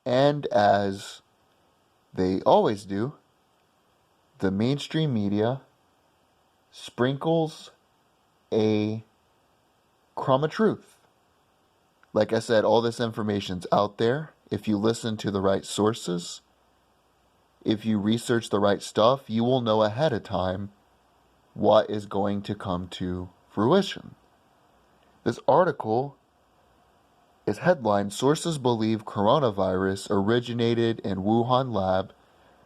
And as they always do, the mainstream media sprinkles a crumb of truth. Like I said, all this information's out there. If you listen to the right sources, if you research the right stuff, you will know ahead of time what is going to come to fruition. This article is headlined, "Sources Believe Coronavirus Originated in Wuhan Lab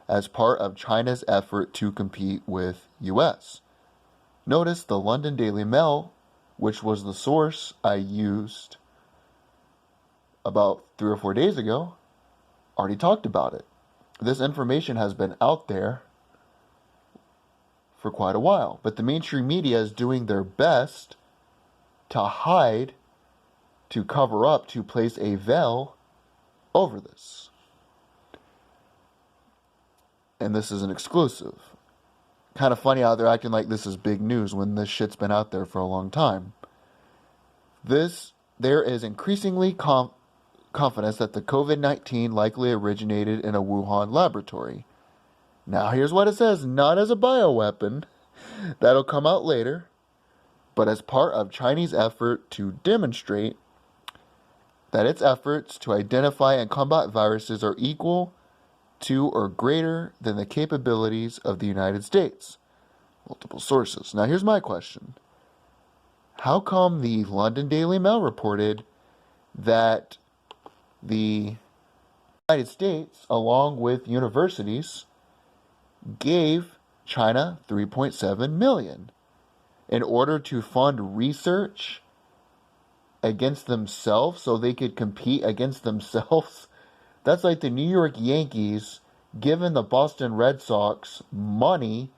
as Part of China's Effort to Compete with US." Notice the London Daily Mail, which was the source I used about 3 or 4 days ago, already talked about it. This information has been out there for quite a while, but the mainstream media is doing their best to hide, to cover up, to place a veil over this. And this is an exclusive. Kind of funny how they're acting like this is big news when this shit's been out there for a long time. There is increasingly confidence that the COVID-19 likely originated in a Wuhan laboratory. Now here's what it says, not as a bioweapon, that'll come out later, but as part of Chinese effort to demonstrate that its efforts to identify and combat viruses are equal to or greater than the capabilities of the United States. Multiple sources. Now here's my question. How come the London Daily Mail reported that the United States, along with universities, gave China $3.7 million in order to fund research against themselves so they could compete against themselves? That's like the New York Yankees giving the Boston Red Sox money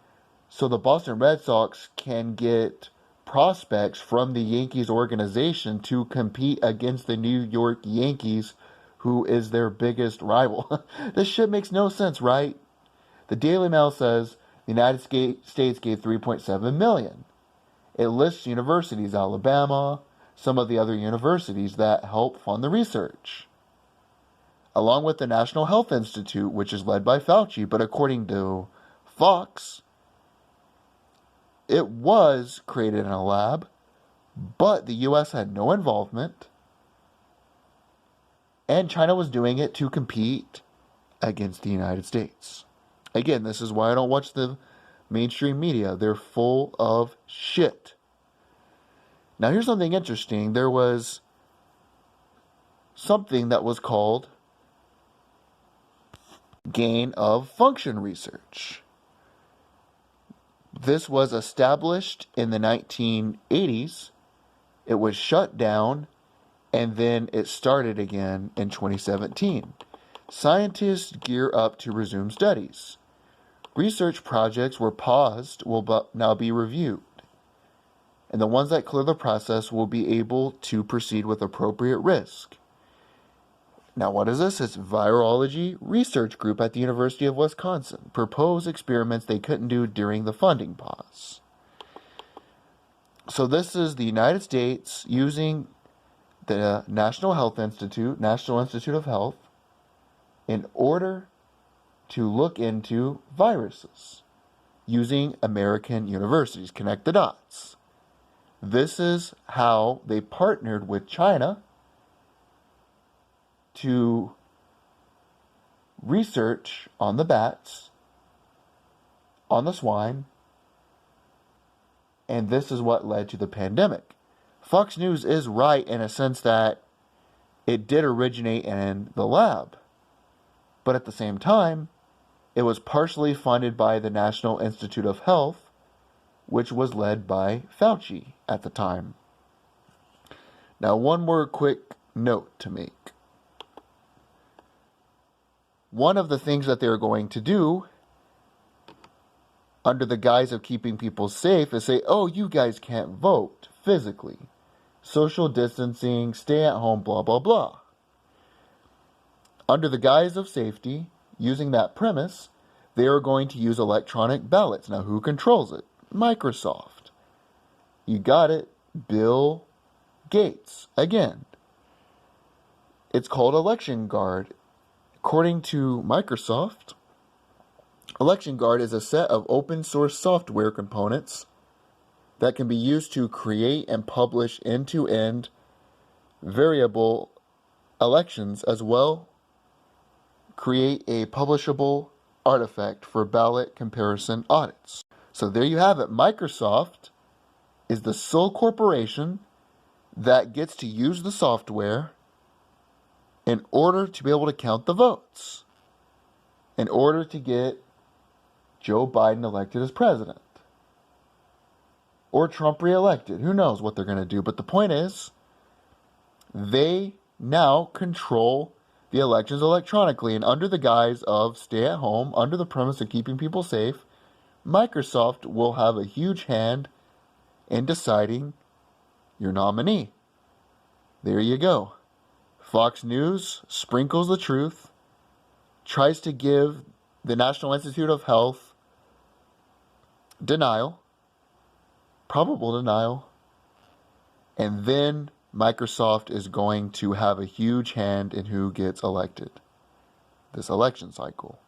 so the Boston Red Sox can get prospects from the Yankees organization to compete against the New York Yankees, who is their biggest rival. This shit makes no sense, right? The Daily Mail says the United States gave $3.7 million. It lists universities, Alabama, some of the other universities that help fund the research, along with the National Health Institute, which is led by Fauci. But according to Fox, it was created in a lab, but the U.S. had no involvement, and China was doing it to compete against the United States. Again, this is why I don't watch the mainstream media. They're full of shit. Now, here's something interesting. There was something that was called gain of function research. This was established in the 1980s. It was shut down, and then it started again in 2017. Scientists gear up to resume studies. Research projects were paused will now be reviewed, and the ones that clear the process will be able to proceed with appropriate risk. Now, what is this? It's Virology Research Group at the University of Wisconsin. Propose experiments they couldn't do during the funding pause. So this is the United States using the National Health Institute, National Institute of Health, in order to look into viruses using American universities. Connect the dots. This is how they partnered with China to research on the bats, on the swine, and this is what led to the pandemic. Fox News is right in a sense that it did originate in the lab, but at the same time, it was partially funded by the National Institute of Health, which was led by Fauci at the time. Now, one more quick note to make. One of the things that they're going to do under the guise of keeping people safe is say, oh, you guys can't vote physically. Social distancing, stay at home, blah, blah, blah. Under the guise of safety, using that premise, they are going to use electronic ballots. Now, who controls it? Microsoft. You got it. Bill Gates. Again, it's called Election Guard. According to Microsoft, Election Guard is a set of open source software components that can be used to create and publish end-to-end variable elections, as well create a publishable artifact for ballot comparison audits. So there you have it. Microsoft is the sole corporation that gets to use the software in order to be able to count the votes, in order to get Joe Biden elected as president, or Trump reelected. Who knows what they're going to do? But the point is, they now control the elections electronically, and under the guise of stay at home, under the premise of keeping people safe, Microsoft will have a huge hand in deciding your nominee. There you go. Fox News sprinkles the truth, tries to give the National Institute of Health denial, probable denial, and then Microsoft is going to have a huge hand in who gets elected this election cycle.